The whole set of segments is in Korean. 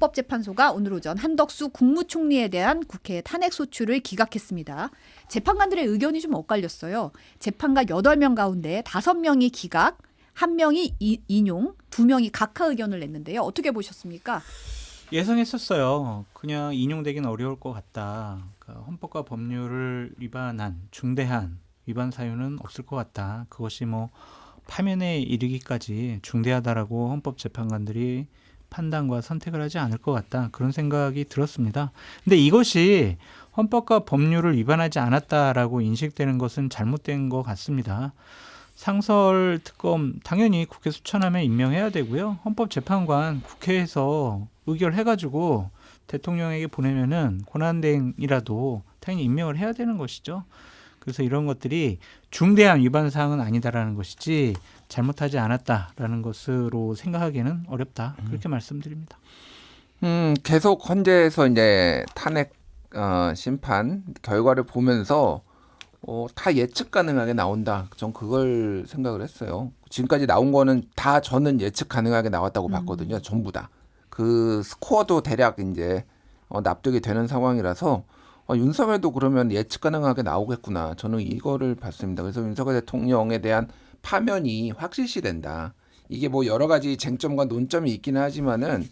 헌법재판소가 오늘 오전 한덕수 국무총리에 대한 국회 탄핵소추를 기각했습니다. 재판관들의 의견이 좀 엇갈렸어요. 재판관 8명 가운데 5명이 기각, 1명이 인용, 2명이 각하 의견을 냈는데요. 어떻게 보셨습니까? 예상했었어요. 그냥 인용되긴 어려울 것 같다. 그러니까 헌법과 법률을 위반한 중대한 위반 사유는 없을 것 같다. 그것이 뭐 파면에 이르기까지 중대하다라고 헌법재판관들이 판단과 선택을 하지 않을 것 같다. 그런 생각이 들었습니다. 근데 이것이 헌법과 법률을 위반하지 않았다라고 인식되는 것은 잘못된 것 같습니다. 상설 특검 당연히 국회 추천하면 임명해야 되고요. 헌법재판관 국회에서 의결해가지고 대통령에게 보내면은 권한대행이라도 당연히 임명을 해야 되는 것이죠. 그래서 이런 것들이 중대한 위반 사항은 아니다라는 것이지 잘못하지 않았다라는 것으로 생각하기는 어렵다. 그렇게 말씀드립니다. 계속 헌재에서 이제 탄핵 심판 결과를 보면서 다 예측 가능하게 나온다. 전 그걸 생각을 했어요. 지금까지 나온 거는 다 저는 예측 가능하게 나왔다고 봤거든요. 전부 다. 그 스코어도 대략 이제 납득이 되는 상황이라서 윤석열도 그러면 예측 가능하게 나오겠구나. 저는 이거를 봤습니다. 그래서 윤석열 대통령에 대한 파면이 확실시 된다. 이게 뭐 여러 가지 쟁점과 논점이 있기는 하지만은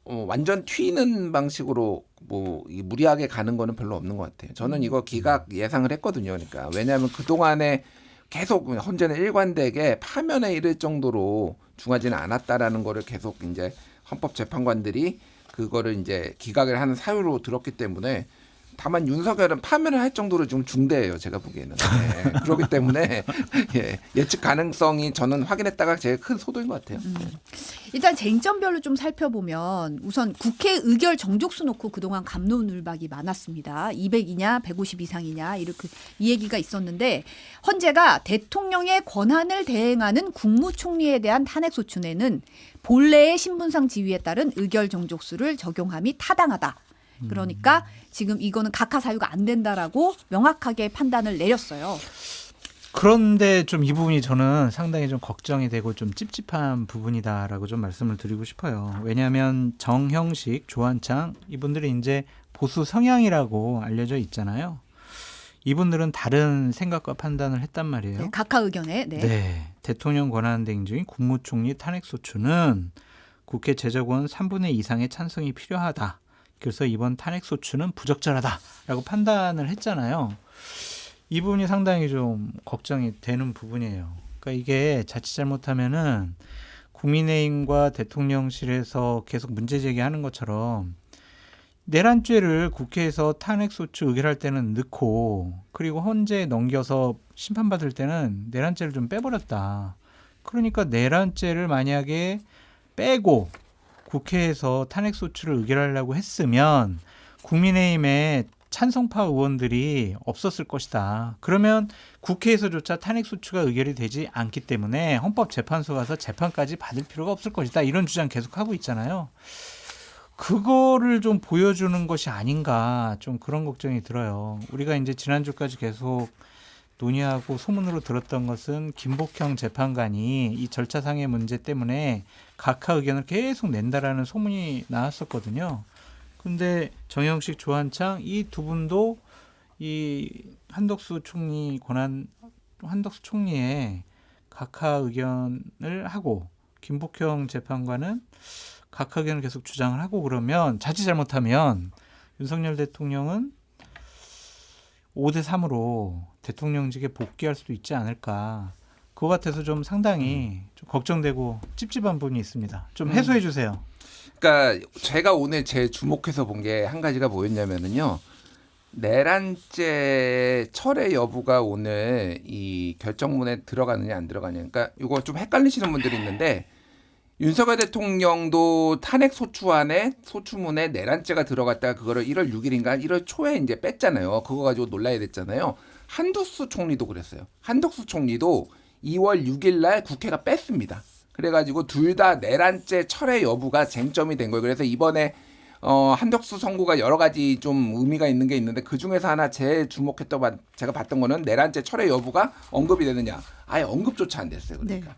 완전 튀는 방식으로 뭐 무리하게 가는 거는 별로 없는 것 같아요. 저는 이거 기각 예상을 했거든요. 그러니까 왜냐하면 그 동안에 계속 헌재는 일관되게 파면에 이를 정도로 중하지는 않았다라는 거를 계속 이제 헌법재판관들이 그거를 이제 기각을 하는 사유로 들었기 때문에 다만 윤석열은 파면을 할 정도로 좀 중대해요. 제가 보기에는. 네. 그렇기 때문에 예측 가능성이 저는 확인했다가 제일 큰 소도인 것 같아요. 일단 쟁점별로 좀 살펴보면 우선 국회 의결 정족수 놓고 그동안 갑론을박이 많았습니다. 200이냐 150 이상이냐 이렇게 이 얘기가 있었는데 헌재가 대통령의 권한을 대행하는 국무총리에 대한 탄핵소추에는 본래의 신분상 지위에 따른 의결 정족수를 적용함이 타당하다. 그러니까 지금 이거는 각하 사유가 안 된다라고 명확하게 판단을 내렸어요. 그런데 좀 이 부분이 저는 상당히 좀 걱정이 되고 좀 찝찝한 부분이다라고 좀 말씀을 드리고 싶어요. 왜냐하면 정형식, 조한창 이분들이 이제 보수 성향이라고 알려져 있잖아요. 이분들은 다른 생각과 판단을 했단 말이에요. 네, 각하 의견에. 네. 대통령 권한대행 중인 국무총리 탄핵소추는 국회 제적원 3분의 2 이상의 찬성이 필요하다. 그래서 이번 탄핵소추는 부적절하다라고 판단을 했잖아요. 이 부분이 상당히 좀 걱정이 되는 부분이에요. 그러니까 이게 자칫 잘못하면은 국민의힘과 대통령실에서 계속 문제 제기하는 것처럼 내란죄를 국회에서 탄핵소추 의결할 때는 넣고 그리고 헌재에 넘겨서 심판받을 때는 내란죄를 좀 빼버렸다. 그러니까 내란죄를 만약에 빼고 국회에서 탄핵소추를 의결하려고 했으면 국민의힘의 찬성파 의원들이 없었을 것이다. 그러면 국회에서조차 탄핵소추가 의결이 되지 않기 때문에 헌법재판소 가서 재판까지 받을 필요가 없을 것이다. 이런 주장 계속하고 있잖아요. 그거를 좀 보여주는 것이 아닌가 좀 그런 걱정이 들어요. 우리가 이제 지난주까지 계속 논의하고 소문으로 들었던 것은 김복형 재판관이 이 절차상의 문제 때문에 각하 의견을 계속 낸다라는 소문이 나왔었거든요. 근데 정형식, 조한창 이 두 분도 이 한덕수 총리의 각하 의견을 하고 김복형 재판관은 각하 의견을 계속 주장을 하고 그러면 자칫 잘못하면 윤석열 대통령은 5대3으로 대통령직에 복귀할 수도 있지 않을까. 그거 같아서 좀 상당히 좀 걱정되고 찝찝한 부분이 있습니다. 좀 해소해 주세요. 그러니까 제가 오늘 제일 주목해서 본 게 한 가지가 뭐였냐면은요. 내란죄 철회 여부가 오늘 이 결정문에 들어가느냐 안 들어가느냐. 그러니까 이거 좀 헷갈리시는 분들이 있는데 윤석열 대통령도 탄핵 소추안에 소추문에 내란죄가 들어갔다가 그거를 1월 6일인가 1월 초에 이제 뺐잖아요. 그거 가지고 논란이 됐잖아요. 한덕수 총리도 그랬어요. 한덕수 총리도 2월 6일 날 국회가 뺐습니다. 그래가지고 둘 다 내란죄 철회 여부가 쟁점이 된 거예요. 그래서 이번에 한덕수 선고가 여러 가지 좀 의미가 있는 게 있는데 그 중에서 하나 제일 주목했던 제가 봤던 거는 내란죄 철회 여부가 언급이 되느냐. 아예 언급조차 안 됐어요. 그러니까. 네.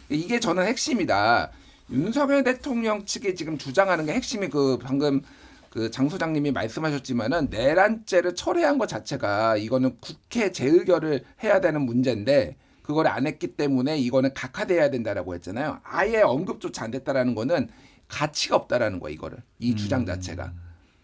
이게 저는 핵심이다. 윤석열 대통령 측이 지금 주장하는 게 핵심이 그 방금 그 장 소장님이 말씀하셨지만은 내란죄를 철회한 것 자체가 이거는 국회 재의결을 해야 되는 문제인데 그걸 안 했기 때문에 이거는 각하돼야 된다라고 했잖아요. 아예 언급조차 안 됐다라는 거는 가치가 없다라는 거야 이거를 이 주장 자체가.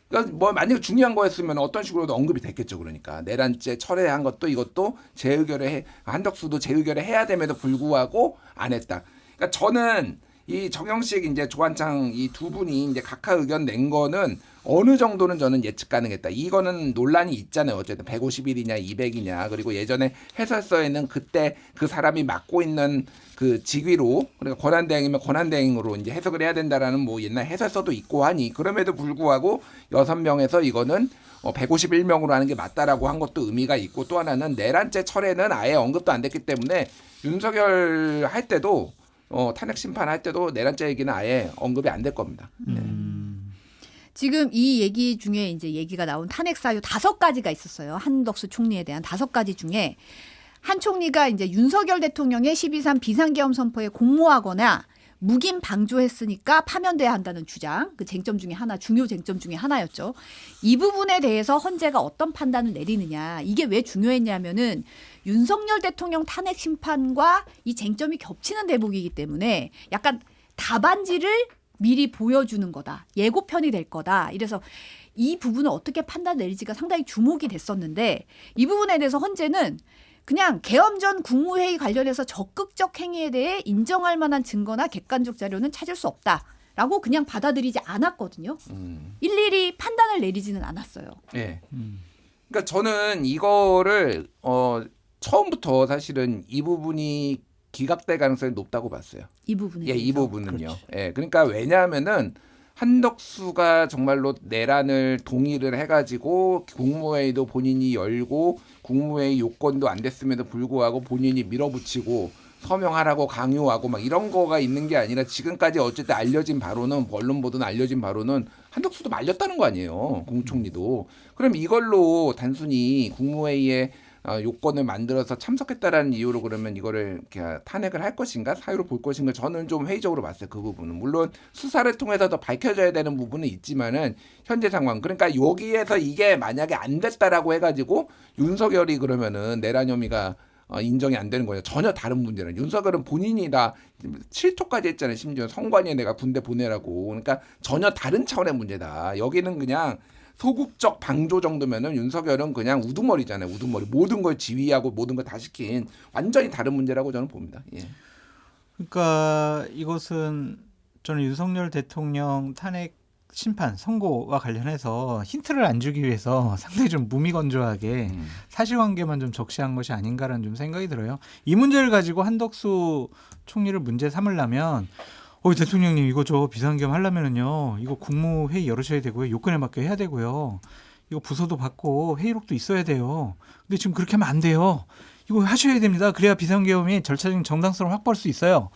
그러니까 뭐 만약에 중요한 거였으면 어떤 식으로도 언급이 됐겠죠. 그러니까 내란죄 철회한 것도 이것도 재의결에 한덕수도 재의결에 해야 됨에도 불구하고 안 했다. 그러니까 저는 이 정영식 이제 조한창 이 두 분이 이제 각하 의견 낸 거는 어느 정도는 저는 예측 가능했다. 이거는 논란이 있잖아요. 어쨌든 150일이냐 200이냐 그리고 예전에 해설서에는 그때 그 사람이 맡고 있는 그 직위로 그러니까 권한대행이면 권한대행으로 이제 해석을 해야 된다라는 뭐 옛날 해설서도 있고 하니 그럼에도 불구하고 6명에서 이거는 151명으로 하는 게 맞다라고 한 것도 의미가 있고 또 하나는 내란죄 철회는 아예 언급도 안 됐기 때문에 윤석열 할 때도 탄핵 심판할 때도 내란죄 얘기는 아예 언급이 안 될 겁니다. 네. 지금 이 얘기 중에 이제 얘기가 나온 탄핵 사유 5가지가 있었어요. 한덕수 총리에 대한 5가지 중에 한 총리가 이제 윤석열 대통령의 12.3 비상계엄 선포에 공모하거나 묵인 방조했으니까 파면돼야 한다는 주장, 그 쟁점 중에 하나, 중요 쟁점 중에 하나였죠. 이 부분에 대해서 헌재가 어떤 판단을 내리느냐, 이게 왜 중요했냐면은 윤석열 대통령 탄핵 심판과 이 쟁점이 겹치는 대목이기 때문에 약간 답안지를 미리 보여주는 거다. 예고편이 될 거다. 이래서 이 부분을 어떻게 판단 내릴지가 상당히 주목이 됐었는데 이 부분에 대해서 헌재는 그냥 계엄 전 국무회의 관련해서 적극적 행위에 대해 인정할 만한 증거나 객관적 자료는 찾을 수 없다라고 그냥 받아들이지 않았거든요. 일일이 판단을 내리지는 않았어요. 네. 그러니까 저는 이거를 처음부터 사실은 이 부분이 기각될 가능성이 높다고 봤어요. 이 부분에 예, 이 대해서. 부분은요. 예, 그러니까 왜냐하면은 한덕수가 정말로 내란을 동의를 해가지고 국무회의도 본인이 열고 국무회의 요건도 안 됐음에도 불구하고 본인이 밀어붙이고 서명하라고 강요하고 막 이런 거가 있는 게 아니라 지금까지 어쨌든 알려진 바로는 언론 보도는 알려진 바로는 한덕수도 말렸다는 거 아니에요. 국무총리도. 그럼 이걸로 단순히 국무회의에 요건을 만들어서 참석했다라는 이유로 그러면 이거를 이렇게 탄핵을 할 것인가 사유로 볼 것인가 저는 좀 회의적으로 봤어요. 그 부분은 물론 수사를 통해서 더 밝혀져야 되는 부분은 있지만은 현재 상황 그러니까 여기에서 이게 만약에 안 됐다라고 해가지고 윤석열이 그러면은 내란 혐의가 인정이 안 되는 거예요. 전혀 다른 문제는 윤석열은 본인이 다 7토까지 했잖아요. 심지어 성관위에 내가 군대 보내라고 그러니까 전혀 다른 차원의 문제다. 여기는 그냥 소극적 방조 정도면은 윤석열은 그냥 우두머리잖아요. 우두머리. 모든 걸 지휘하고 모든 걸 다 시킨 완전히 다른 문제라고 저는 봅니다. 예. 그러니까 이것은 저는 윤석열 대통령 탄핵 심판 선고와 관련해서 힌트를 안 주기 위해서 상당히 좀 무미건조하게 사실관계만 좀 적시한 것이 아닌가라는 좀 생각이 들어요. 이 문제를 가지고 한덕수 총리를 문제 삼으려면 대통령님 이거 저 비상계엄 하려면은요 이거 국무회의 열으셔야 되고요 요건에 맞게 해야 되고요 이거 부서도 받고 회의록도 있어야 돼요. 근데 지금 그렇게 하면 안 돼요. 이거 하셔야 됩니다. 그래야 비상계엄이 절차적인 정당성을 확보할 수 있어요.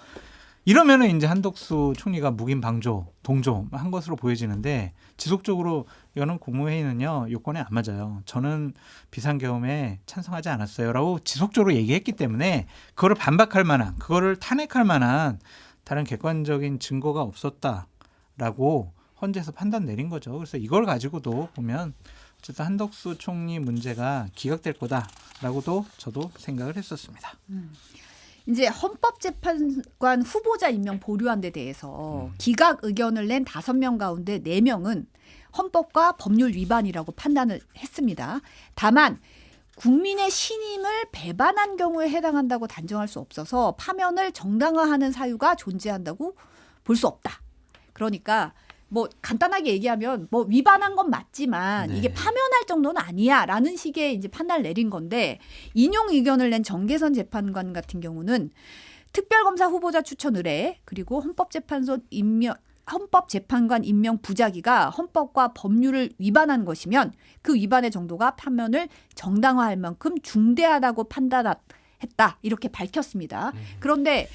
이러면은 이제 한덕수 총리가 묵인 방조, 동조 한 것으로 보여지는데 지속적으로 이거는 국무회의는요 요건에 안 맞아요. 저는 비상계엄에 찬성하지 않았어요라고 지속적으로 얘기했기 때문에 그거를 반박할 만한, 그거를 탄핵할 만한 다른 객관적인 증거가 없었다라고 헌재에서 판단 내린 거죠. 그래서 이걸 가지고도 보면 어쨌든 한덕수 총리 문제가 기각될 거다라고도 저도 생각을 했었습니다. 이제 헌법재판관 후보자 임명 보류한 데 대해서 기각 의견을 낸 5명 가운데 4명은 헌법과 법률 위반이라고 판단을 했습니다. 다만 국민의 신임을 배반한 경우에 해당한다고 단정할 수 없어서 파면을 정당화하는 사유가 존재한다고 볼 수 없다. 그러니까 뭐 간단하게 얘기하면 뭐 위반한 건 맞지만 네. 이게 파면할 정도는 아니야라는 식의 이제 판단을 내린 건데 인용 의견을 낸 정계선 재판관 같은 경우는 특별검사 후보자 추천 의뢰 그리고 헌법재판관 임명 부작위가 헌법과 법률을 위반한 것이면 그 위반의 정도가 파면을 정당화할 만큼 중대하다고 판단했다 이렇게 밝혔습니다. 그런데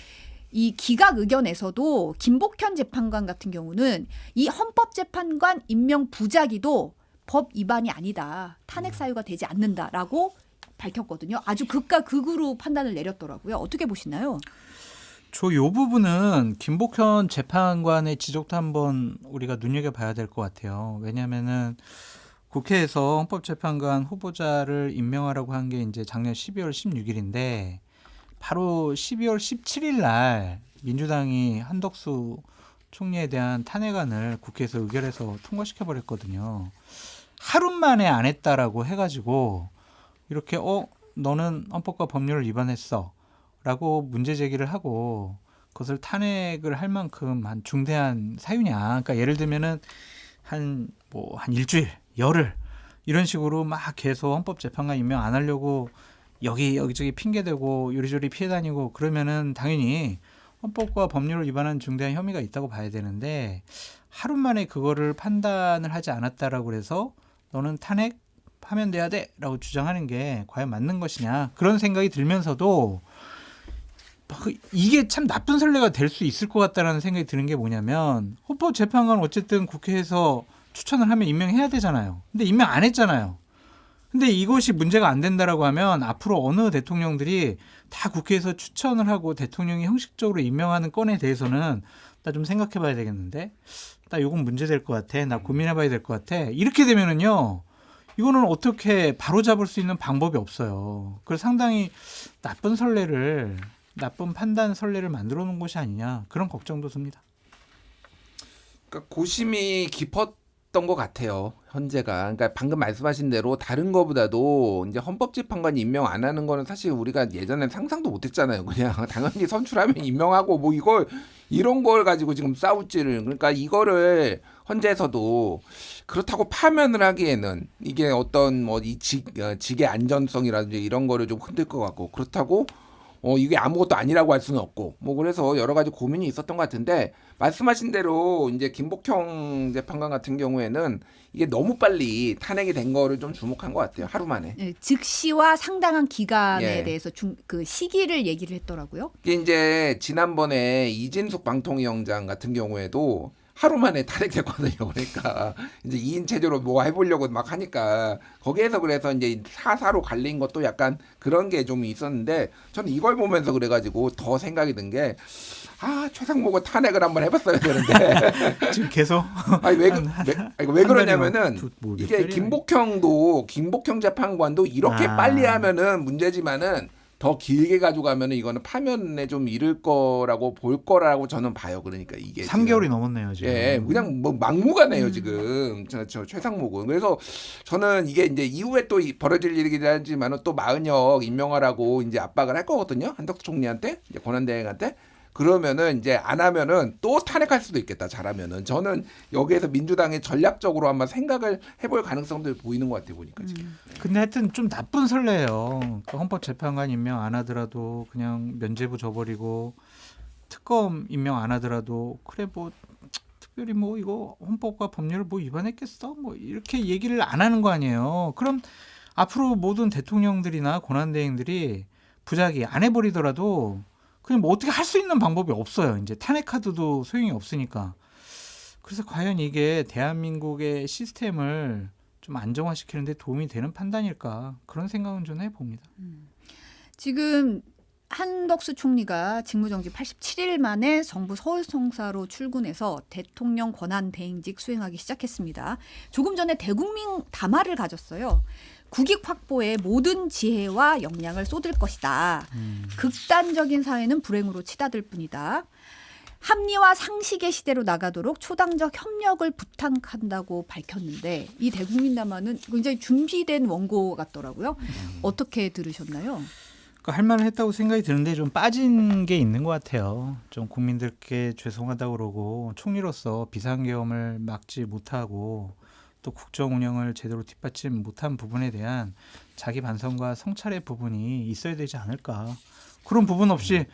이 기각 의견에서도 김복현 재판관 같은 경우는 이 헌법재판관 임명 부작위도 법 위반이 아니다. 탄핵 사유가 되지 않는다라고 밝혔거든요. 아주 극과 극으로 판단을 내렸더라고요. 어떻게 보시나요? 요 부분은 김복현 재판관의 지적도 한번 우리가 눈여겨봐야 될 것 같아요. 왜냐하면은 국회에서 헌법재판관 후보자를 임명하라고 한 게 이제 작년 12월 16일인데 바로 12월 17일 날 민주당이 한덕수 총리에 대한 탄핵안을 국회에서 의결해서 통과시켜 버렸거든요. 하루 만에 안 했다라고 해가지고 이렇게 너는 헌법과 법률을 위반했어 라고 문제 제기를 하고 그것을 탄핵을 할 만큼 한 중대한 사유냐. 그러니까 예를 들면은 한 일주일, 열흘 이런 식으로 막 계속 헌법재판관 임명 안 하려고 여기저기 핑계대고 요리조리 피해 다니고 그러면은 당연히 헌법과 법률을 위반한 중대한 혐의가 있다고 봐야 되는데 하루 만에 그거를 판단을 하지 않았다라고 그래서 너는 탄핵하면 돼야 돼라고 주장하는 게 과연 맞는 것이냐 그런 생각이 들면서도 이게 참 나쁜 선례가 될 수 있을 것 같다라는 생각이 드는 게 뭐냐면 헌법재판관 어쨌든 국회에서 추천을 하면 임명해야 되잖아요. 근데 임명 안 했잖아요. 근데 이것이 문제가 안 된다라고 하면 앞으로 어느 대통령들이 다 국회에서 추천을 하고 대통령이 형식적으로 임명하는 건에 대해서는 나 좀 생각해 봐야 되겠는데 나 이건 문제될 것 같아. 나 고민해 봐야 될 것 같아. 이렇게 되면은요. 이거는 어떻게 바로잡을 수 있는 방법이 없어요. 그래서 상당히 나쁜 판단 선례를 만들어 놓은 것이 아니냐 그런 걱정도 듭니다. 그러니까 고심이 깊었던 것 같아요. 헌재가. 그러니까 방금 말씀하신 대로 다른 거보다도 이제 헌법재판관 임명 안 하는 거는 사실 우리가 예전엔 상상도 못했잖아요. 그냥 당연히 선출하면 임명하고 뭐 이런 걸 가지고 지금 싸우지를. 그러니까 이거를 헌재에서도 그렇다고 파면을 하기에는 이게 어떤 이 직의 안전성이라든지 이런 거를 좀 흔들 것 같고 그렇다고 이게 아무것도 아니라고 할 수는 없고 그래서 여러 가지 고민이 있었던 것 같은데 말씀하신 대로 이제 김복형 재판관 같은 경우에는 이게 너무 빨리 탄핵이 된 거를 좀 주목한 것 같아요. 하루 만에. 네, 즉시와 상당한 기간에 예. 대해서 그 시기를 얘기를 했더라고요. 이게 이제 지난번에 이진숙 방통위원장 같은 경우에도 하루 만에 탄핵됐거든요. 그러니까 이제 2인 체제로 뭐 해보려고 막 하니까 거기에서 그래서 이제 사사로 갈린 것도 약간 그런 게 좀 있었는데 저는 이걸 보면서 그래가지고 더 생각이 든 게 최상목은 탄핵을 한번 해봤어야 되는데 지금 계속 왜 그러냐면은 이게 김복형 재판관도 이렇게 빨리 하면은 문제지만은 더 길게 가져가면은 이거는 파면에 좀 이를 거라고 볼 거라고 저는 봐요. 그러니까 이게 3개월이 넘었네요 지금. 예, 그냥 뭐 막무가내요 지금 저 최상목은. 그래서 저는 이게 이제 이후에 또 벌어질 일이긴 하지만은 또 마은혁 임명하라고 이제 압박을 할 거거든요. 한덕수 총리한테 이제 권한대행한테. 그러면은 이제 안 하면은 또 탄핵할 수도 있겠다. 잘하면은 저는 여기에서 민주당이 전략적으로 한번 생각을 해볼 가능성도 보이는 것 같아요 보니까 지금. 근데 하여튼 좀 나쁜 선례예요. 그러니까 헌법재판관 임명 안 하더라도 그냥 면죄부 줘버리고 특검 임명 안 하더라도 그래 뭐 특별히 뭐 이거 헌법과 법률을 뭐 위반했겠어? 뭐 이렇게 얘기를 안 하는 거 아니에요. 그럼 앞으로 모든 대통령들이나 권한대행들이 부작위 안 해버리더라도 그냥 뭐 어떻게 할 수 있는 방법이 없어요. 이제 탄핵 카드도 소용이 없으니까. 그래서 과연 이게 대한민국의 시스템을 좀 안정화시키는 데 도움이 되는 판단일까 그런 생각은 좀 해봅니다. 지금 한덕수 총리가 직무정지 87일 만에 정부 서울청사로 출근해서 대통령 권한대행직 수행하기 시작했습니다. 조금 전에 대국민 담화를 가졌어요. 국익 확보에 모든 지혜와 역량을 쏟을 것이다. 극단적인 사회는 불행으로 치닫을 뿐이다. 합리와 상식의 시대로 나가도록 초당적 협력을 부탁한다고 밝혔는데 이 대국민 담화는 굉장히 준비된 원고 같더라고요. 어떻게 들으셨나요? 그러니까 할 만을 했다고 생각이 드는데 좀 빠진 게 있는 것 같아요. 좀 국민들께 죄송하다고 그러고 총리로서 비상계엄을 막지 못하고 또 국정 운영을 제대로 뒷받침 못한 부분에 대한 자기 반성과 성찰의 부분이 있어야 되지 않을까. 그런 부분 없이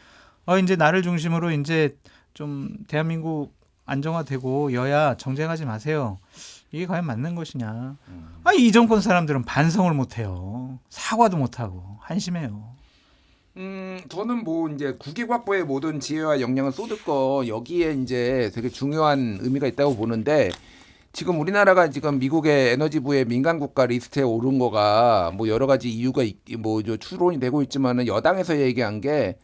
이제 나를 중심으로 이제 좀 대한민국 안정화되고 여야 정쟁하지 마세요. 이게 과연 맞는 것이냐. 이 정권 사람들은 반성을 못해요. 사과도 못하고 한심해요. 저는 뭐 이제 국익 확보의 모든 지혜와 역량을 쏟을 거 여기에 이제 되게 중요한 의미가 있다고 보는데 지금 우리나라가 지금 미국의 에너지부의 민간 국가 리스트에 오른 거가 뭐 여러 가지 이유가 뭐 추론이 되고 있지만은 여당에서 얘기한 게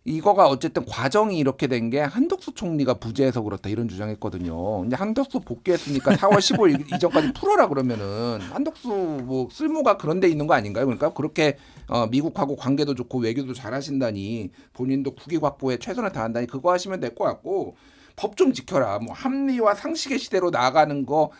이거가 어쨌든 과정이 이렇게 된 게 한덕수 총리가 부재해서 그렇다 이런 주장했거든요. 이제 한덕수 복귀했으니까 4월 15일 이전까지 풀어라 그러면은 한덕수 뭐 쓸모가 그런 데 있는 거 아닌가요? 그러니까 그렇게 미국하고 관계도 좋고 외교도 잘하신다니 본인도 국익 확보에 최선을 다한다니 그거 하시면 될 것 같고 법 좀 지켜라. 뭐 합리와 상식의 시대로 나아가는 거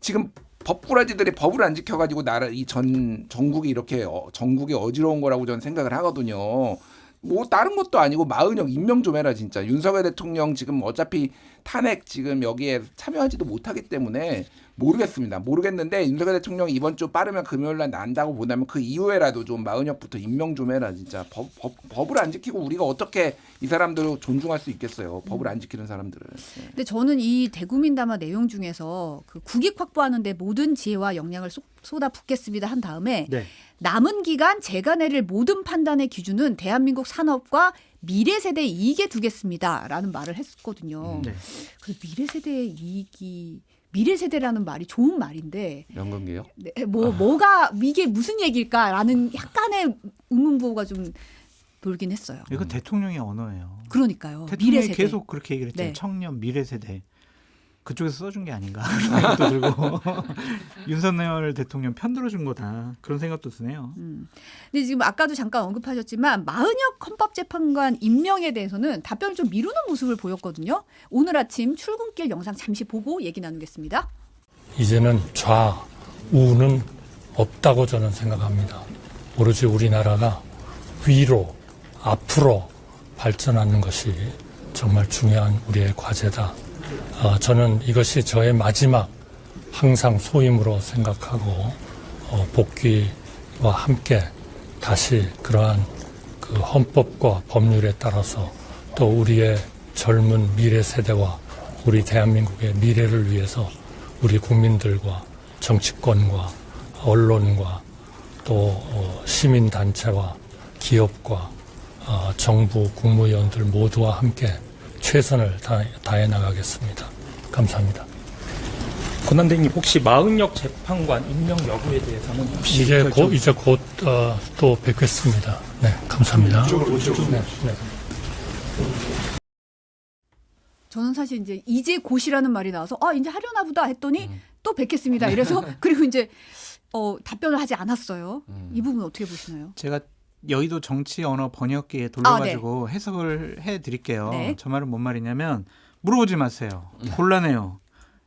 지금 법꾸라지들이 법을 안 지켜가지고 나라 이 전 전국이 이렇게 전국이 어지러운 거라고 저는 생각을 하거든요. 뭐 다른 것도 아니고 마은혁 임명 좀 해라 진짜. 윤석열 대통령 지금 어차피 탄핵 지금 여기에 참여하지도 못하기 때문에 모르겠습니다. 모르겠는데 윤석열 대통령 이번 주 빠르면 금요일날 난다고 보다면 그 이후에라도 좀 마은혁부터 임명 좀 해라 진짜. 법을 안 지키고 우리가 어떻게 이 사람들을 존중할 수 있겠어요. 법을 안 지키는 사람들을. 네. 근데 저는 이 대국민담화 내용 중에서 그 국익 확보하는데 모든 지혜와 역량을 쏟아붓겠습니다 한 다음에 네. 남은 기간 제가 내릴 모든 판단의 기준은 대한민국 산업과 미래 세대의 이익에 두겠습니다라는 말을 했었거든요. 네. 그 미래 세대의 이익이 미래 세대라는 말이 좋은 말인데 연관계요? 네, 뭐가 이게 무슨 얘기일까라는 약간의 의문부호가 좀 돌긴 했어요. 이거 대통령의 언어예요. 그러니까요. 미래 대통령이 세대. 계속 그렇게 얘기를 했잖아요. 네. 청년 미래 세대. 그쪽에서 써준 게 아닌가 그런 생각도 들고 윤석열 대통령 편들어준 거다 그런 생각도 드네요. 근데 지금 아까도 잠깐 언급하셨지만 마은혁 헌법재판관 임명에 대해서는 답변을 좀 미루는 모습을 보였거든요. 오늘 아침 출근길 영상 잠시 보고 얘기 나누겠습니다. 이제는 좌우는 없다고 저는 생각합니다. 오로지 우리나라가 위로 앞으로 발전하는 것이 정말 중요한 우리의 과제다. 저는 이것이 저의 마지막 항상 소임으로 생각하고 복귀와 함께 다시 그러한 그 헌법과 법률에 따라서 또 우리의 젊은 미래 세대와 우리 대한민국의 미래를 위해서 우리 국민들과 정치권과 언론과 또 시민단체와 기업과 정부 국무위원들 모두와 함께 최선을 다해 나가겠습니다. 감사합니다. 권한대행님 혹시 마은혁 재판관 임명 여부에 대해서는 혹시 이제 곧 또 뵙겠습니다. 네, 감사합니다. 네, 네. 저는 사실 이제 곧이라는 말이 나와서 이제 하려나 보다 했더니 또 뵙겠습니다. 이래서 그리고 이제 답변을 하지 않았어요. 이 부분 어떻게 보시나요? 제가 여의도 정치 언어 번역기에 돌려가지고 해석을 해드릴게요. 네. 저 말은 뭔 말이냐면 물어보지 마세요. 곤란해요.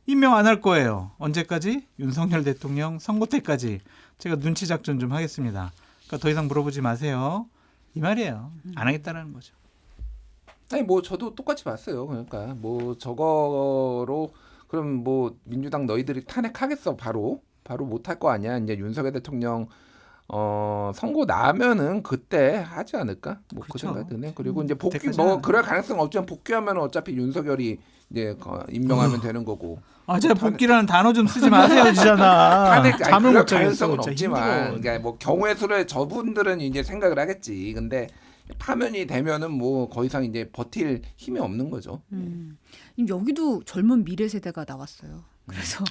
임명 안 할 거예요. 언제까지? 윤석열 대통령 선거 때까지. 제가 눈치 작전 좀 하겠습니다. 그러니까 더 이상 물어보지 마세요. 이 말이에요. 안 하겠다라는 거죠. 아니 뭐 저도 똑같이 봤어요. 그러니까 뭐 저거로 그럼 뭐 민주당 너희들이 탄핵하겠어 바로 못할 거 아니야. 이제 윤석열 대통령 선고 나면은 그때 하지 않을까? 뭐 그 그렇죠. 생각 드네. 그리고 이제 복귀 그때까지 뭐 하나. 그럴 가능성 없지만 복귀하면 어차피 윤석열이 이제 임명하면 되는 거고. 제가 복귀라는 단어 좀 쓰지 마세요, 지잖아. 탄핵 잠을 그럴 못 자겠어. 가능성은 진짜 없지만, 힘들어. 그러니까 뭐 경우의 수를 저분들은 이제 생각을 하겠지. 근데 파면이 되면은 뭐 더 이상 이제 버틸 힘이 없는 거죠. 여기도 젊은 미래 세대가 나왔어요. 그래서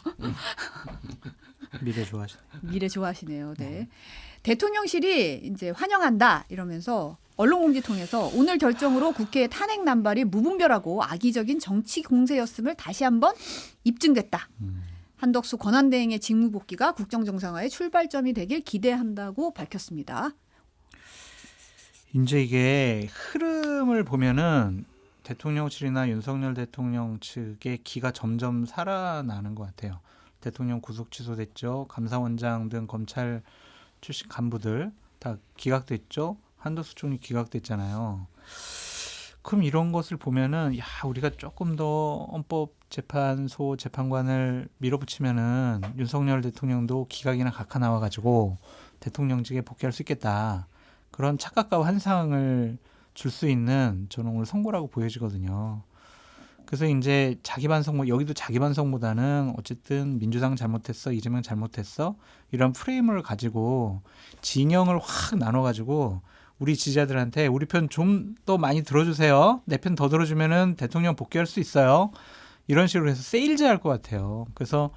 미래 좋아하시네. 미래 좋아하시네요. 네. 대통령실이 이제 환영한다 이러면서 언론공지 통해서 오늘 결정으로 국회 탄핵 남발이 무분별하고 악의적인 정치 공세였음을 다시 한번 입증됐다. 한덕수 권한대행의 직무 복귀가 국정정상화의 출발점이 되길 기대한다고 밝혔습니다. 이제 이게 흐름을 보면은 대통령실이나 윤석열 대통령 측의 기가 점점 살아나는 것 같아요. 대통령 구속 취소됐죠. 감사원장 등 검찰 출신 간부들 다 기각됐죠. 한덕수 총리 기각됐잖아요. 그럼 이런 것을 보면은 우리가 조금 더 헌법재판소 재판관을 밀어붙이면은 윤석열 대통령도 기각이나 각하 나와가지고 대통령직에 복귀할 수 있겠다. 그런 착각과 환상을 줄 수 있는 저는 오늘 선고라고 보여지거든요. 그래서 이제 자기반성, 여기도 자기반성보다는 어쨌든 민주당 잘못했어, 이재명 잘못했어 이런 프레임을 가지고 진영을 확 나눠가지고 우리 지지자들한테 우리 편 좀 더 많이 들어주세요. 내 편 더 들어주면은 대통령 복귀할 수 있어요. 이런 식으로 해서 세일즈 할 것 같아요. 그래서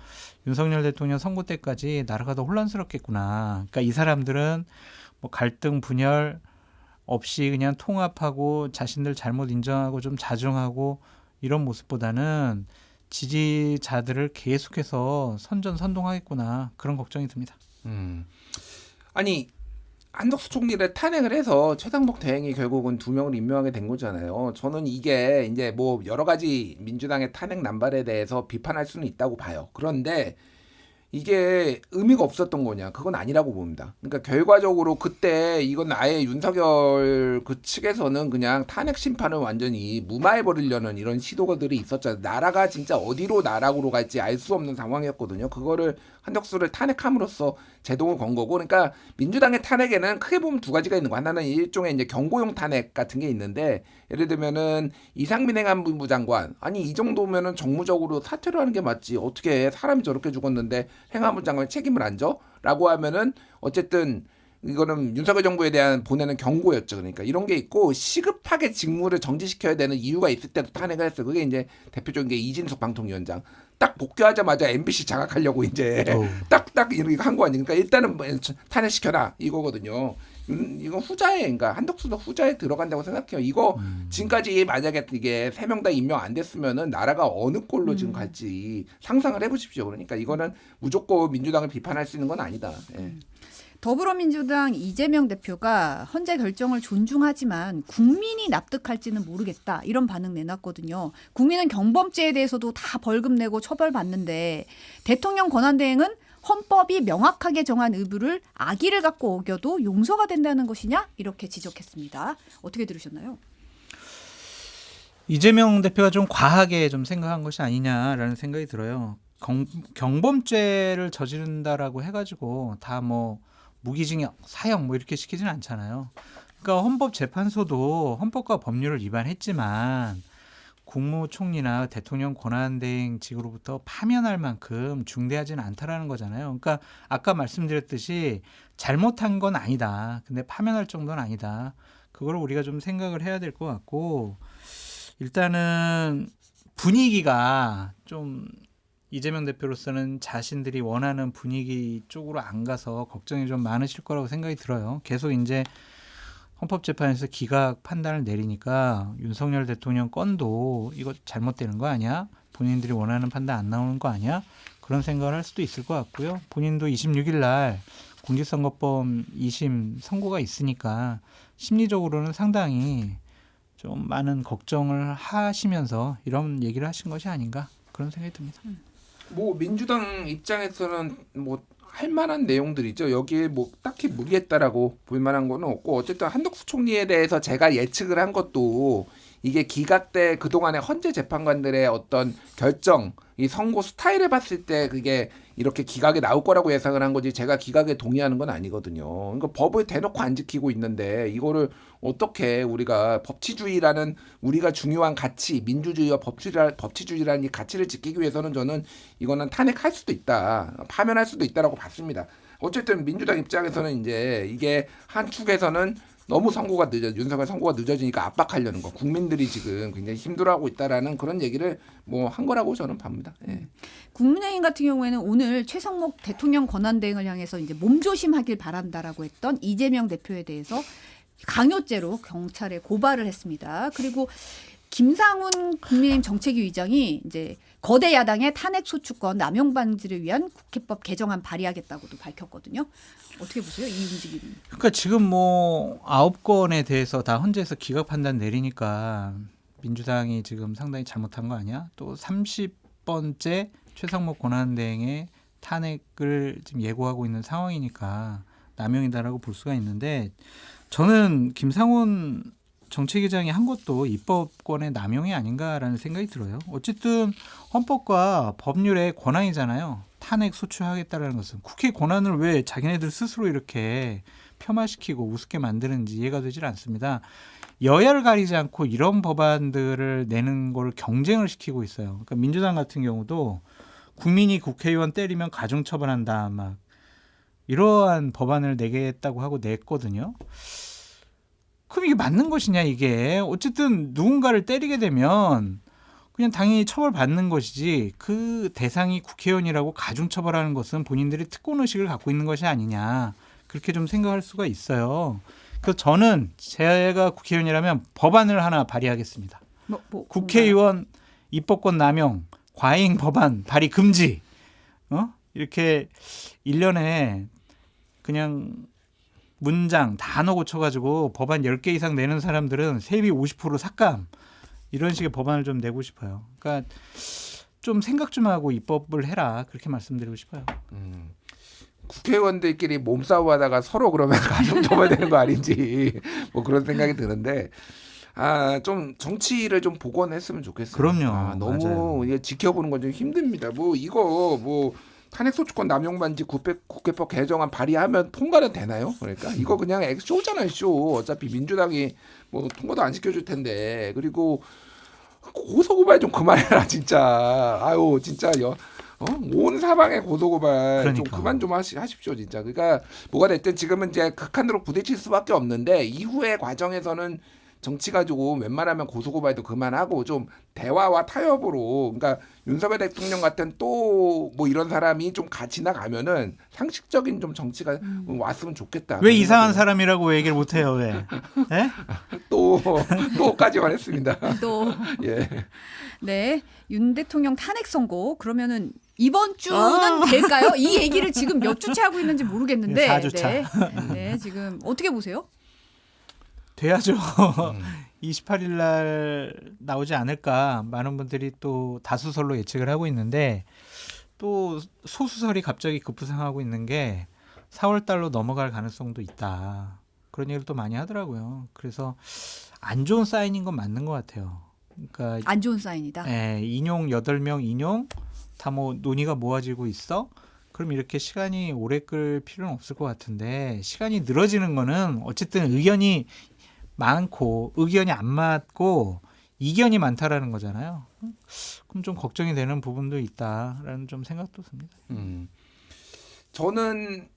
윤석열 대통령 선거 때까지 나라가 더 혼란스럽겠구나. 그러니까 이 사람들은 뭐 갈등 분열 없이 그냥 통합하고 자신들 잘못 인정하고 좀 자중하고 이런 모습보다는 지지자들을 계속해서 선전선동하겠구나 그런 걱정이 듭니다. 아니 한덕수 총리를 탄핵을 해서 최상목 대행이 결국은 2명을 임명하게 된 거잖아요. 저는 이게 이제 뭐 여러 가지 민주당의 탄핵 남발에 대해서 비판할 수는 있다고 봐요. 그런데 이게 의미가 없었던 거냐? 그건 아니라고 봅니다. 그러니까 결과적으로 그때 이건 아예 윤석열 그 측에서는 그냥 탄핵 심판을 완전히 무마해버리려는 이런 시도들이 있었잖아요. 나라가 진짜 어디로 나락으로 갈지 알 수 없는 상황이었거든요. 그거를 한덕수를 탄핵함으로써 제동을 건 거고, 그러니까 민주당의 탄핵에는 크게 보면 두 가지가 있는 거. 하나는 일종의 이제 경고용 탄핵 같은 게 있는데, 예를 들면은 이상민 행안부 장관, 아니 이 정도면은 정무적으로 사퇴를 하는 게 맞지. 어떻게 사람이 저렇게 죽었는데 행안부 장관이 책임을 안 져? 라고 하면은 어쨌든 이거는 윤석열 정부에 대한 보내는 경고였죠. 그러니까 이런 게 있고, 시급하게 직무를 정지시켜야 되는 이유가 있을 때도 탄핵을 했어요. 그게 이제 대표적인 게 이진숙 방통위원장. 딱 복귀하자마자 MBC 장악하려고 이제 딱딱 이렇게 한 거 아니니까 일단은 탄핵시켜라 이거거든요. 이거 후자에, 그러니까 한덕수도 후자에 들어간다고 생각해요. 이거 지금까지 만약에 이게 3명 다 임명 안 됐으면은 나라가 어느 꼴로 지금 갈지 상상을 해보십시오. 그러니까 이거는 무조건 민주당을 비판할 수 있는 건 아니다. 예. 더불어민주당 이재명 대표가 헌재 결정을 존중하지만 국민이 납득할지는 모르겠다 이런 반응 내놨거든요. 국민은 경범죄에 대해서도 다 벌금 내고 처벌받는데 대통령 권한대행은 헌법이 명확하게 정한 의무를 악의를 갖고 어겨도 용서가 된다는 것이냐 이렇게 지적했습니다. 어떻게 들으셨나요? 이재명 대표가 좀 과하게 좀 생각한 것이 아니냐라는 생각이 들어요. 경범죄를 저지른다라고 해가지고 다 뭐 무기징역, 사형 뭐 이렇게 시키지는 않잖아요. 그러니까 헌법재판소도 헌법과 법률을 위반했지만 국무총리나 대통령 권한대행직으로부터 파면할 만큼 중대하지는 않다라는 거잖아요. 그러니까 아까 말씀드렸듯이 잘못한 건 아니다. 근데 파면할 정도는 아니다. 그걸 우리가 좀 생각을 해야 될 것 같고, 일단은 분위기가 좀 이재명 대표로서는 자신들이 원하는 분위기 쪽으로 안 가서 걱정이 좀 많으실 거라고 생각이 들어요. 계속 이제 헌법재판에서 기각 판단을 내리니까 윤석열 대통령 건도 이거 잘못되는 거 아니야? 본인들이 원하는 판단 안 나오는 거 아니야? 그런 생각을 할 수도 있을 것 같고요. 본인도 26일 날 공직선거법 2심 선고가 있으니까 심리적으로는 상당히 좀 많은 걱정을 하시면서 이런 얘기를 하신 것이 아닌가 그런 생각이 듭니다. 뭐 민주당 입장에서는 뭐 할 만한 내용들이죠. 여기에 뭐 딱히 무리했다라고 볼 만한 거는 없고, 어쨌든 한덕수 총리에 대해서 제가 예측을 한 것도 이게 기각 때 그동안의 헌재 재판관들의 어떤 결정, 이 선고 스타일을 봤을 때 그게 이렇게 기각이 나올 거라고 예상을 한 거지, 제가 기각에 동의하는 건 아니거든요. 그러니까 법을 대놓고 안 지키고 있는데 이거를 어떻게 우리가 법치주의라는 우리가 중요한 가치, 민주주의와 법치주의라는 이 가치를 지키기 위해서는 저는 이거는 탄핵할 수도 있다, 파면할 수도 있다라고 봤습니다. 어쨌든 민주당 입장에서는 이제 이게 한 축에서는 너무 윤석열 선고가 늦어지니까 압박하려는 거, 국민들이 지금 굉장히 힘들어하고 있다라는 그런 얘기를 뭐 한 거라고 저는 봅니다. 예. 국민의힘 같은 경우에는 오늘 최상목 대통령 권한대행을 향해서 이제 몸조심하길 바란다라고 했던 이재명 대표에 대해서 강요죄로 경찰에 고발을 했습니다. 그리고 김상훈 국민의힘 정책위 의장이 이제 거대 야당의 탄핵 소추권 남용 방지를 위한 국회법 개정안 발의하겠다고도 밝혔거든요. 어떻게 보세요, 이 움직임? 그러니까 지금 뭐 9건에 대해서 다 헌재에서 기각 판단 내리니까 민주당이 지금 상당히 잘못한 거 아니야? 또 30번째 최상목 권한대행의 탄핵을 지금 예고하고 있는 상황이니까 남용이다라고 볼 수가 있는데, 저는 김상훈 정책위장이 한 것도 입법권의 남용이 아닌가라는 생각이 들어요. 어쨌든 헌법과 법률의 권한이잖아요. 탄핵 소추하겠다라는 것은 국회 권한을 왜 자기네들 스스로 이렇게 폄하시키고 우습게 만드는지 이해가 되질 않습니다. 여야를 가리지 않고 이런 법안들을 내는 걸 경쟁을 시키고 있어요. 그러니까 민주당 같은 경우도 국민이 국회의원 때리면 가중처벌한다, 막 이러한 법안을 내겠다고 하고 냈거든요. 그럼 이게 맞는 것이냐, 이게. 어쨌든 누군가를 때리게 되면 그냥 당연히 처벌받는 것이지, 그 대상이 국회의원이라고 가중처벌하는 것은 본인들이 특권의식을 갖고 있는 것이 아니냐, 그렇게 좀 생각할 수가 있어요. 그래서 저는 제가 국회의원이라면 법안을 하나 발의하겠습니다. 뭐 국회의원 입법권 남용, 과잉 법안 발의 금지. 이렇게 1년에 그냥 문장, 단어 고쳐가지고 법안 10개 이상 내는 사람들은 세비 50% 삭감. 이런 식의 법안을 좀 내고 싶어요. 그러니까 좀 생각 좀 하고 입법을 해라. 그렇게 말씀드리고 싶어요. 국회의원들끼리 몸싸움하다가 서로 그러면 가정 접어야 되는 거 아닌지 뭐 그런 생각이 드는데 좀 정치를 좀 복원했으면 좋겠어요. 그럼요. 너무 맞아요. 이게 지켜보는 건 좀 힘듭니다. 뭐 이거 뭐 탄핵소추권 남용 반지 국회법 개정안 발의하면 통과는 되나요? 그러니까 이거 그냥 쇼잖아요, 쇼. 어차피 민주당이 뭐 통과도 안 시켜줄 텐데. 그리고 고소고발 좀 그만해라 진짜. 아유 진짜 온 사방에 고소고발 좀 그러니까. 그만 좀 하십시오 진짜. 그러니까 뭐가 됐든 지금은 이제 극한으로 부딪힐 수밖에 없는데 이후의 과정에서는 정치 가지고 웬만하면 고소고발도 그만하고 좀 대화와 타협으로, 그러니까 윤석열 대통령 같은 또 뭐 이런 사람이 좀 지나가면은 상식적인 좀 정치가 왔으면 좋겠다. 왜 이상한 사람이라고 얘기를 못해요? 왜? 네? 또까지만 했습니다. 또 예. 네, 윤 대통령 탄핵 선고 그러면은 이번 주는 될까요? 이 얘기를 지금 몇 주째 하고 있는지 모르겠는데. 4주차. 네, 지금 어떻게 보세요? 돼야죠. 28일 날 나오지 않을까 많은 분들이 또 다수설로 예측을 하고 있는데 또 소수설이 갑자기 급부상하고 있는 게 4월 달로 넘어갈 가능성도 있다. 그런 얘기를 또 많이 하더라고요. 그래서 안 좋은 사인인 건 맞는 것 같아요. 그러니까 안 좋은 사인이다. 인용 8명 인용 다 뭐 논의가 모아지고 있어. 그럼 이렇게 시간이 오래 끌 필요는 없을 것 같은데 시간이 늘어지는 거는 어쨌든 의견이 많고 의견이 안 맞고 이견이 많다라는 거잖아요. 그럼 좀 걱정이 되는 부분도 있다라는 좀 생각도 듭니다. 저는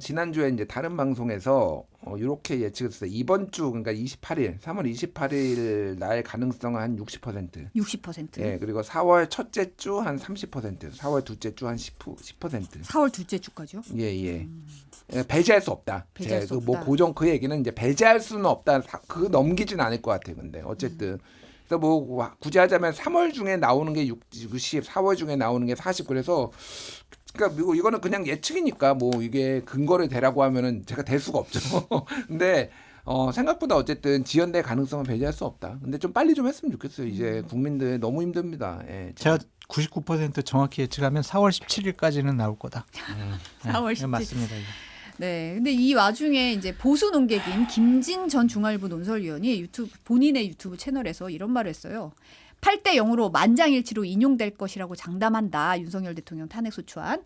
지난주에 이제 다른 방송에서 이렇게 예측했어요. 이번 주 그러니까 28일, 3월 28일 날 가능성은 한 60%. 60%. 예, 그리고 4월 첫째 주 한 30%, 4월 둘째 주 한 10%. 4월 둘째 주까지요? 예. 예, 배제할 수 없다. 배제할 수 뭐 없다. 고정 그 얘기는 이제 배제할 수는 없다. 그 넘기진 않을 것 같아요. 근데 어쨌든 그래서 뭐 굳이 하자면 3월 중에 나오는 게 60, 4월 중에 나오는 게 40. 그래서 그러니까 이거는 그냥 예측이니까 뭐 이게 근거를 대라고 하면은 제가 댈 수가 없죠. 근데 생각보다 어쨌든 지연될 가능성은 배제할 수 없다. 근데 좀 빨리 좀 했으면 좋겠어요. 이제 국민들 너무 힘듭니다. 예, 제가 99% 정확히 예측하면 4월 17일까지는 나올 거다. 4월 네, 17일. 맞습니다. 이거. 네. 근데 이 와중에 이제 보수 논객인 김진 전 중앙일보 논설위원이 본인의 유튜브 채널에서 이런 말을 했어요. 8대 0으로 만장일치로 인용될 것이라고 장담한다. 윤석열 대통령 탄핵소추안.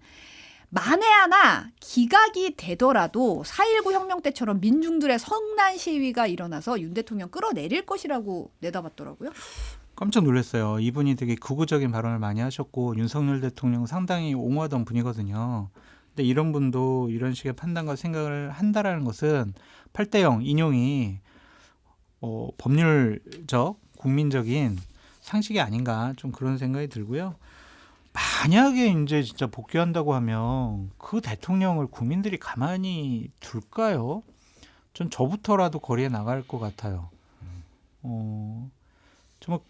만에 하나 기각이 되더라도 4.19 혁명 때처럼 민중들의 성난 시위가 일어나서 윤 대통령 끌어내릴 것이라고 내다봤더라고요. 깜짝 놀랐어요. 이분이 되게 극우적인 발언을 많이 하셨고 윤석열 대통령 상당히 옹호하던 분이거든요. 근데 이런 분도 이런 식의 판단과 생각을 한다라는 것은 8대 0 인용이 법률적, 국민적인 상식이 아닌가 좀 그런 생각이 들고요. 만약에 이제 진짜 복귀한다고 하면 그 대통령을 국민들이 가만히 둘까요? 전 저부터라도 거리에 나갈 것 같아요. 정말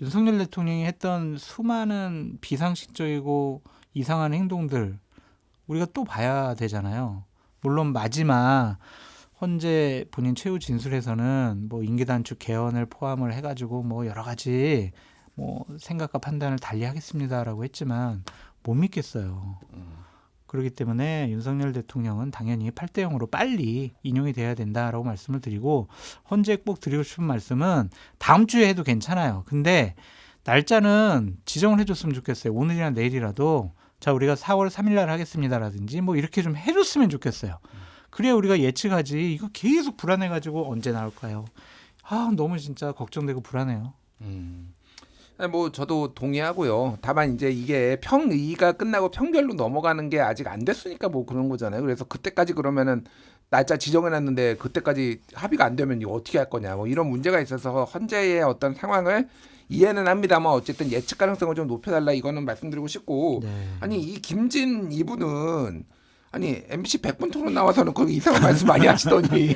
윤석열 대통령이 했던 수많은 비상식적이고 이상한 행동들 우리가 또 봐야 되잖아요. 물론 마지막 헌재 본인 최후 진술에서는 뭐 임기 단축 개헌을 포함을 해가지고 뭐 여러 가지 뭐 생각과 판단을 달리하겠습니다라고 했지만 못 믿겠어요. 그렇기 때문에 윤석열 대통령은 당연히 8대 0으로 빨리 인용이 돼야 된다라고 말씀을 드리고 헌재에 꼭 드리고 싶은 말씀은 다음 주에 해도 괜찮아요. 근데 날짜는 지정을 해줬으면 좋겠어요. 오늘이나 내일이라도 자 우리가 4월 3일 날 하겠습니다라든지 뭐 이렇게 좀 해줬으면 좋겠어요. 그래야 우리가 예측하지. 이거 계속 불안해가지고 언제 나올까요? 너무 진짜 걱정되고 불안해요. 뭐 저도 동의하고요. 다만 이제 이게 평의가 끝나고 평결로 넘어가는 게 아직 안 됐으니까 뭐 그런 거잖아요. 그래서 그때까지 그러면은 날짜 지정해놨는데 그때까지 합의가 안 되면 이거 어떻게 할 거냐 뭐 이런 문제가 있어서 헌재의 어떤 상황을 이해는 합니다만 어쨌든 예측 가능성을 좀 높여달라 이거는 말씀드리고 싶고 네. 아니 이 김진 이분은 아니 MBC 100분 토론 나와서는 그 이상한 말씀 많이 하시더니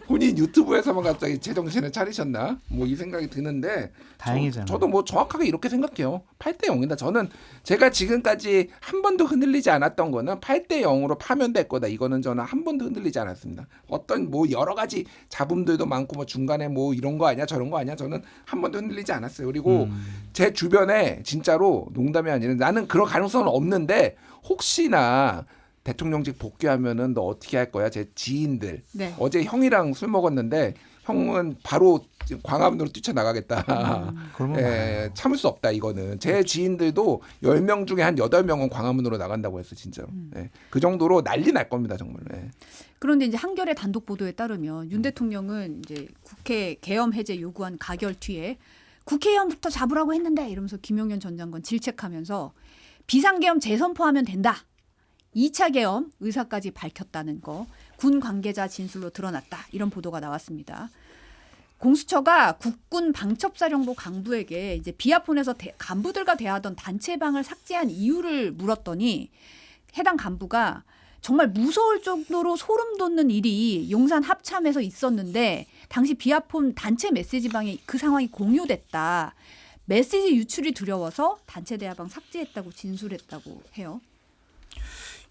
본인 유튜브에서만 갑자기 제정신을 차리셨나? 뭐 이 생각이 드는데 다행이잖아요. 저도 뭐 정확하게 이렇게 생각해요. 8대 0이다. 저는 제가 지금까지 한 번도 흔들리지 않았던 거는 8대 0으로 파면될 거다. 이거는 저는 한 번도 흔들리지 않았습니다. 어떤 뭐 여러 가지 잡음들도 많고 뭐 중간에 뭐 이런 거 아니야 저런 거 아니야 저는 한 번도 흔들리지 않았어요. 그리고 제 주변에 진짜로 농담이 아니라 나는 그런 가능성은 없는데 혹시나 대통령직 복귀하면은 너 어떻게 할 거야? 제 지인들. 네. 어제 형이랑 술 먹었는데 형은 바로 광화문으로 뛰쳐나가겠다. 그러면 예, 참을 수 없다 이거는. 제 지인들도 10명 중에 한 8명은 광화문으로 나간다고 했어 진짜로. 예, 그 정도로 난리 날 겁니다 정말. 예. 그런데 이제 한겨레 단독 보도에 따르면 윤 대통령은 이제 국회 계엄 해제 요구한 가결 뒤에 국회의원부터 잡으라고 했는데 이러면서 김용현 전 장관 질책하면서 비상계엄 재선포하면 된다. 2차 계엄 의사까지 밝혔다는 거 군 관계자 진술로 드러났다. 이런 보도가 나왔습니다. 공수처가 국군 방첩사령부 간부에게 이제 비아폰에서 간부들과 대화하던 단체방을 삭제한 이유를 물었더니 해당 간부가 정말 무서울 정도로 소름 돋는 일이 용산 합참에서 있었는데 당시 비아폰 단체 메시지방에 그 상황이 공유됐다. 메시지 유출이 두려워서 단체 대화방 삭제했다고 진술했다고 해요.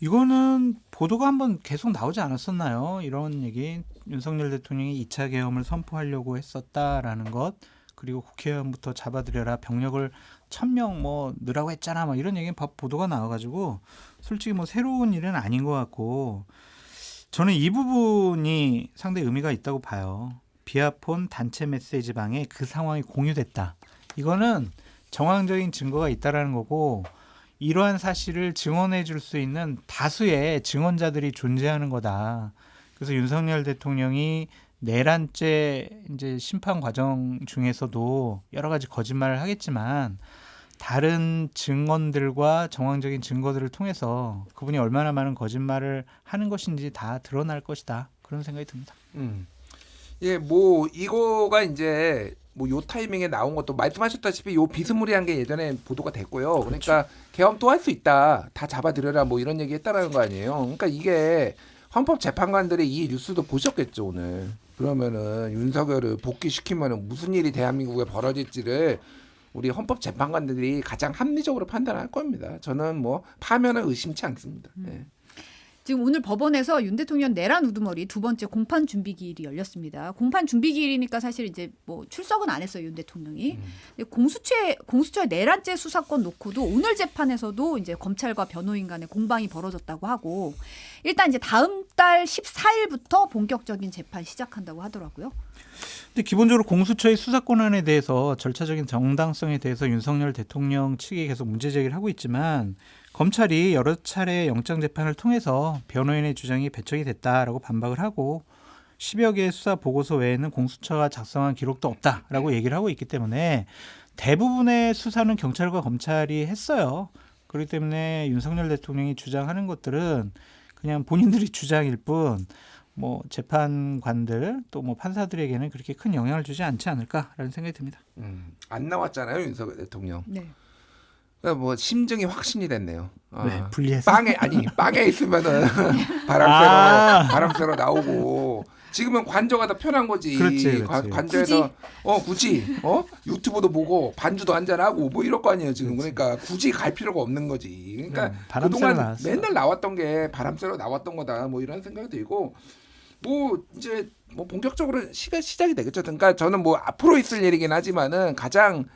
이거는 보도가 한번 계속 나오지 않았었나요? 이런 얘기. 윤석열 대통령이 2차 계엄을 선포하려고 했었다라는 것. 그리고 국회의원부터 잡아들여라. 병력을 1000명 뭐 넣으라고 했잖아. 뭐 이런 얘기 보도가 나와가지고 솔직히 뭐 새로운 일은 아닌 것 같고 저는 이 부분이 상당히 의미가 있다고 봐요. 비아폰 단체 메시지방에 그 상황이 공유됐다. 이거는 정황적인 증거가 있다라는 거고 이러한 사실을 증언해 줄 수 있는 다수의 증언자들이 존재하는 거다. 그래서 윤석열 대통령이 내란죄 이제 심판 과정 중에서도 여러 가지 거짓말을 하겠지만 다른 증언들과 정황적인 증거들을 통해서 그분이 얼마나 많은 거짓말을 하는 것인지 다 드러날 것이다. 그런 생각이 듭니다. 예, 뭐 이거가 이제 뭐 요 타이밍에 나온 것도 말씀하셨다시피 요 비스무리한 게 예전에 보도가 됐고요. 그러니까 계엄 또 할 수 있다. 다 잡아들여라 뭐 이런 얘기 했다라는 거 아니에요. 그러니까 이게 헌법재판관들이 이 뉴스도 보셨겠죠 오늘. 그러면은 윤석열을 복귀시키면은 무슨 일이 대한민국에 벌어질지를 우리 헌법재판관들이 가장 합리적으로 판단할 겁니다. 저는 뭐 파면은 의심치 않습니다. 예. 지금 오늘 법원에서 윤 대통령 내란 우두머리 두 번째 공판 준비 기일이 열렸습니다. 공판 준비 기일이니까 사실 이제 뭐 출석은 안 했어요 윤 대통령이. 근데 공수처의 내란죄 수사권 놓고도 오늘 재판에서도 이제 검찰과 변호인 간의 공방이 벌어졌다고 하고 일단 이제 다음 달 14일부터 본격적인 재판 시작한다고 하더라고요. 근데 기본적으로 공수처의 수사권한에 대해서 절차적인 정당성에 대해서 윤석열 대통령 측이 계속 문제 제기를 하고 있지만 검찰이 여러 차례 영장 재판을 통해서 변호인의 주장이 배척이 됐다라고 반박을 하고 10여 개의 수사 보고서 외에는 공수처가 작성한 기록도 없다라고 얘기를 하고 있기 때문에 대부분의 수사는 경찰과 검찰이 했어요. 그렇기 때문에 윤석열 대통령이 주장하는 것들은 그냥 본인들이 주장일 뿐 뭐 재판관들 또 뭐 판사들에게는 그렇게 큰 영향을 주지 않지 않을까라는 생각이 듭니다. 안 나왔잖아요 윤석열 대통령. 네. 그러니까 뭐 심증이 확신이 됐네요. 왜 분리해서? 빵에 있으면은 바람 쐬러 나오고 지금은 관저가 더 편한 거지. 그렇지. 관저에서 굳이 유튜브도 보고 반주도 한잔 하고 뭐 이럴 거 아니에요 지금. 그러니까 굳이 갈 필요가 없는 거지. 그러니까 바람 쐬러 그동안 나왔어. 맨날 나왔던 게 바람 쐬러 나왔던 거다. 뭐 이런 생각이 들고 뭐 이제 뭐 본격적으로 시작이 되겠죠. 그러니까 저는 뭐 앞으로 있을 일이긴 하지만은 가장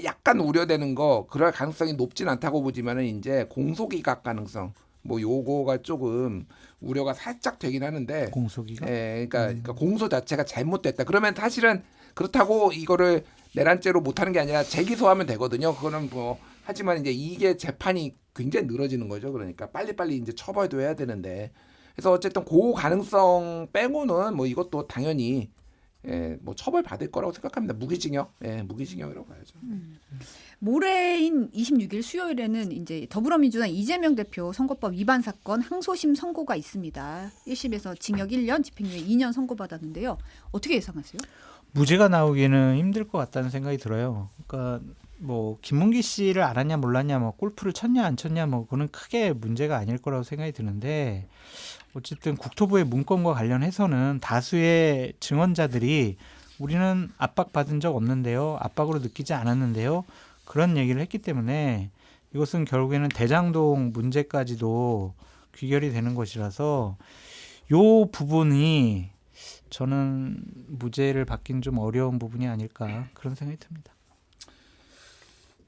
약간 우려되는 거 그럴 가능성이 높진 않다고 보지만은 이제 공소기각 가능성 뭐 요거가 조금 우려가 살짝 되긴 하는데 공소기각. 그러니까 공소 자체가 잘못됐다. 그러면 사실은 그렇다고 이거를 내란죄로 못하는 게 아니라 재기소하면 되거든요. 그거는 뭐 하지만 이제 이게 재판이 굉장히 늘어지는 거죠. 그러니까 빨리빨리 이제 처벌도 해야 되는데 그래서 어쨌든 그 가능성 빼고는 뭐 이것도 당연히 뭐 처벌 받을 거라고 생각합니다. 무기징역이라고 봐야죠. 모레인 26일 수요일에는 이제 더불어민주당 이재명 대표 선거법 위반 사건 항소심 선고가 있습니다. 1심에서 징역 1년, 집행유예 2년 선고받았는데요. 어떻게 예상하세요? 무죄가 나오기는 힘들 것 같다는 생각이 들어요. 그러니까 뭐 김문기 씨를 알았냐 몰랐냐 뭐 골프를 쳤냐 안 쳤냐 뭐 그거는 크게 문제가 아닐 거라고 생각이 드는데 어쨌든 국토부의 문건과 관련해서는 다수의 증언자들이 우리는 압박받은 적 없는데요. 압박으로 느끼지 않았는데요. 그런 얘기를 했기 때문에 이것은 결국에는 대장동 문제까지도 귀결이 되는 것이라서 요 부분이 저는 무죄를 받긴 좀 어려운 부분이 아닐까 그런 생각이 듭니다.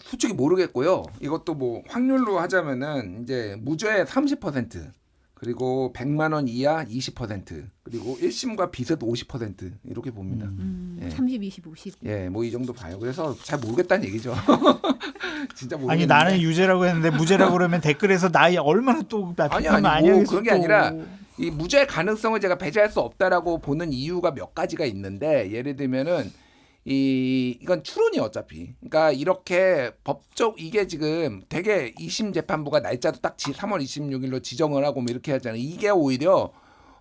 솔직히 모르겠고요. 이것도 뭐 확률로 하자면은 이제 무죄 30%, 그리고 100만 원 이하 20%, 그리고 1심과 비슷 50% 이렇게 봅니다. 예. 30, 20, 50. 예, 뭐 이 정도 봐요. 그래서 잘 모르겠다는 얘기죠. 진짜 모르겠는데. 아니 나는 유죄라고 했는데 무죄라고 그러면 댓글에서 나 얼마나 또 아니 비판 많이 뭐 하겠어, 그런 게 또. 아니라 이 무죄 가능성을 제가 배제할 수 없다라고 보는 이유가 몇 가지가 있는데, 예를 들면은 이건 추론이 어차피. 그러니까 이렇게 법적 이게 지금 되게 2심 재판부가 날짜도 딱 3월 26일로 지정을 하고 뭐 이렇게 하잖아요. 이게 오히려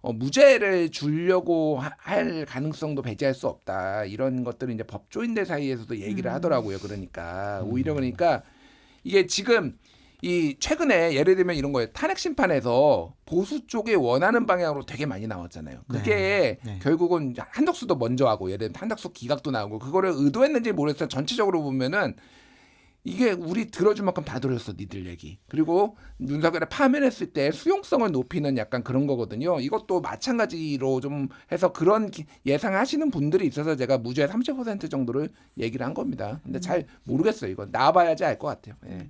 무죄를 주려고 할 가능성도 배제할 수 없다. 이런 것들은 이제 법조인들 사이에서도 얘기를 하더라고요. 그러니까 오히려 그러니까 이게 지금 이 최근에 예를 들면 이런 거예요. 탄핵 심판에서 보수 쪽에 원하는 방향으로 되게 많이 나왔잖아요. 그게 네. 결국은 한덕수도 먼저 하고 예를 들면 한덕수 기각도 나오고 그거를 의도했는지 모르겠어요. 전체적으로 보면은 이게 우리 들어줄 만큼 다 들었어 니들 얘기. 그리고 윤석열을 파면했을 때 수용성을 높이는 약간 그런 거거든요. 이것도 마찬가지로 좀 해서 그런 예상하시는 분들이 있어서 제가 무죄 30% 정도를 얘기를 한 겁니다. 근데 잘 모르겠어요. 이거 나와봐야지 알 것 같아요. 예.